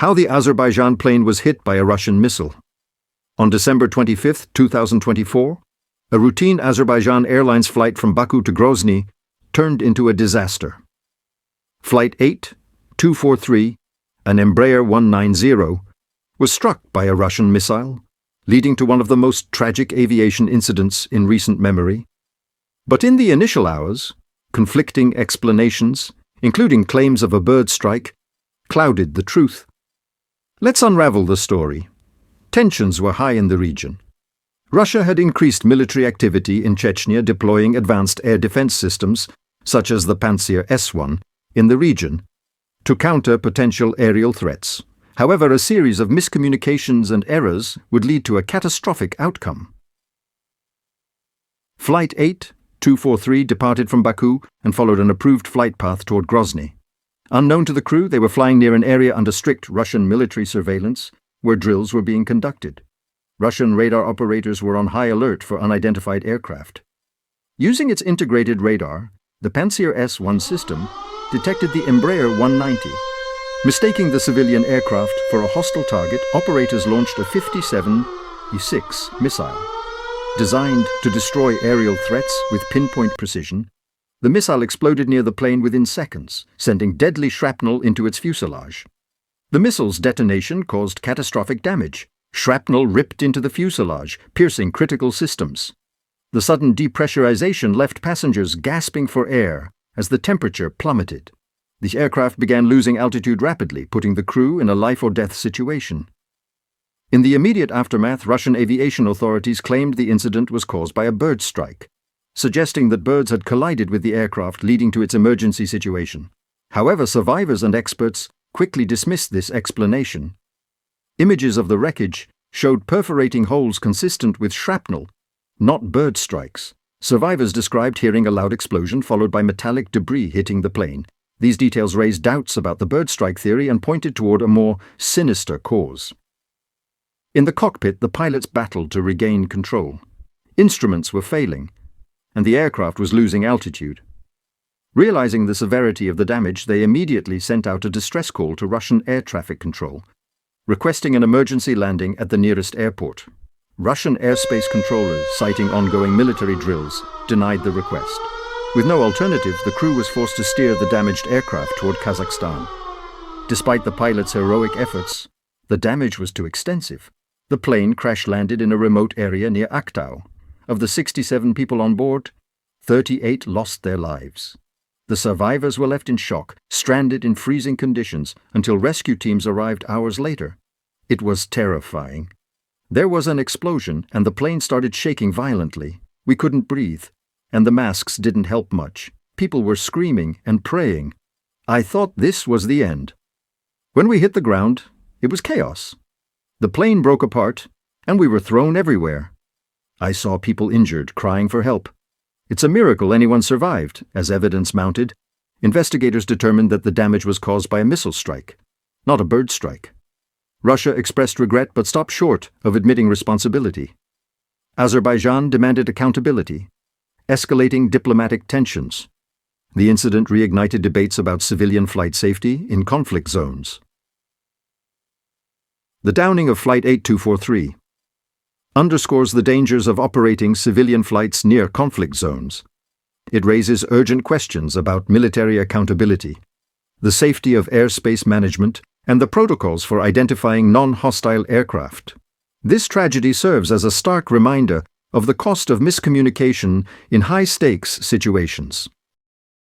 How the Azerbaijan plane was hit by a Russian missile. On December 25, 2024, a routine Azerbaijan Airlines flight from Baku to Grozny turned into a disaster. Flight 8243, an Embraer 190, was struck by a Russian missile, leading to one of the most tragic aviation incidents in recent memory. But in the initial hours, conflicting explanations, including claims of a bird strike, clouded the truth. Let's unravel the story. Tensions were high in the region. Russia had increased military activity in Chechnya, deploying advanced air defense systems, such as the Pantsir S-1, in the region, to counter potential aerial threats. However, a series of miscommunications and errors would lead to a catastrophic outcome. Flight 8243 departed from Baku and followed an approved flight path toward Grozny. Unknown to the crew, they were flying near an area under strict Russian military surveillance, where drills were being conducted. Russian radar operators were on high alert for unidentified aircraft. Using its integrated radar, the Pantsir S-1 system detected the Embraer 190. Mistaking the civilian aircraft for a hostile target, operators launched a 57E6 missile. Designed to destroy aerial threats with pinpoint precision, the missile exploded near the plane within seconds, sending deadly shrapnel into its fuselage. The missile's detonation caused catastrophic damage. Shrapnel ripped into the fuselage, piercing critical systems. The sudden depressurization left passengers gasping for air as the temperature plummeted. The aircraft began losing altitude rapidly, putting the crew in a life-or-death situation. In the immediate aftermath, Russian aviation authorities claimed the incident was caused by a bird strike, suggesting that birds had collided with the aircraft, leading to its emergency situation. However, survivors and experts quickly dismissed this explanation. Images of the wreckage showed perforating holes consistent with shrapnel, not bird strikes. Survivors described hearing a loud explosion followed by metallic debris hitting the plane. These details raised doubts about the bird strike theory and pointed toward a more sinister cause. In the cockpit, the pilots battled to regain control. Instruments were failing, and the aircraft was losing altitude. Realizing the severity of the damage, they immediately sent out a distress call to Russian air traffic control, requesting an emergency landing at the nearest airport. Russian airspace controllers, citing ongoing military drills, denied the request. With no alternative, the crew was forced to steer the damaged aircraft toward Kazakhstan. Despite the pilots' heroic efforts, the damage was too extensive. The plane crash-landed in a remote area near Aktau. Of the 67 people on board, 38 lost their lives. The survivors were left in shock, stranded in freezing conditions until rescue teams arrived hours later. It was terrifying. There was an explosion, and the plane started shaking violently. We couldn't breathe, and the masks didn't help much. People were screaming and praying. I thought this was the end. When we hit the ground, it was chaos. The plane broke apart, and we were thrown everywhere. I saw people injured, crying for help. It's a miracle anyone survived, as evidence mounted. Investigators determined that the damage was caused by a missile strike, not a bird strike. Russia expressed regret but stopped short of admitting responsibility. Azerbaijan demanded accountability, escalating diplomatic tensions. The incident reignited debates about civilian flight safety in conflict zones. The downing of Flight 8243 underscores the dangers of operating civilian flights near conflict zones. It raises urgent questions about military accountability, the safety of airspace management, and the protocols for identifying non-hostile aircraft. This tragedy serves as a stark reminder of the cost of miscommunication in high-stakes situations.